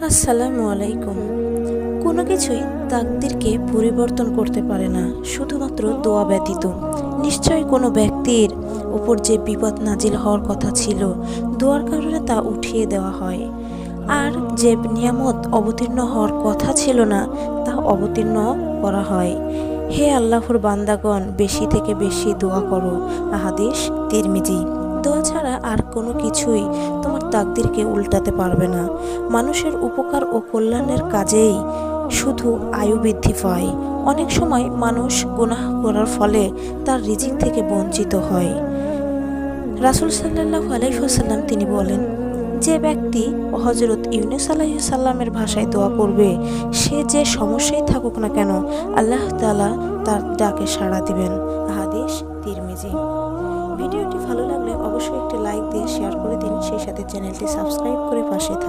আসসালামু আলাইকুম। কোনো কিছুই তাকদিরকে পরিবর্তন করতে পারে না, শুধুমাত্র দোয়া ব্যতীত। নিশ্চয়ই কোনো ব্যক্তির উপর যে বিপদ নাজিল হওয়ার কথা ছিল, দোয়ার কারণে তা উঠিয়ে দেওয়া হয়। আর যে নিয়ামত অবতীর্ণ হওয়ার কথা ছিল না, তা অবতীর্ণ করা হয়। হে আল্লাহর বান্দাগণ, বেশি থেকে বেশি দোয়া করো। হাদিস তিরমিজি। দোয়া ছাড়া আর কোনো কিছুই তোমার তাকদিরকে উল্টাতে পারবে না। মানুষের উপকার ও কল্যাণের কাজেই শুধু আয়ু বৃদ্ধি পায়। অনেক সময় মানুষ গুনাহ করার ফলে তার রিজিক থেকে বঞ্চিত হয়। রাসূল সাল্লাল্লাহু আলাইহি ওয়াসাল্লাম তিনি বলেন, যে ব্যক্তি হযরত ইউনূস আলাইহিস সালামের ভাষায় দোয়া করবে, সে যে সমস্যায় থাকুক না কেন, আল্লাহ তাআলা তার ডাকে সাড়া দিবেন। হাদিস তিরমিজি। ভিডিওটি ভালো লাগলে অবশ্যই একটি লাইক দিয়ে শেয়ার করে দিন, সেই সাথে চ্যানেলটি সাবস্ক্রাইব করে পাশে থাকুন।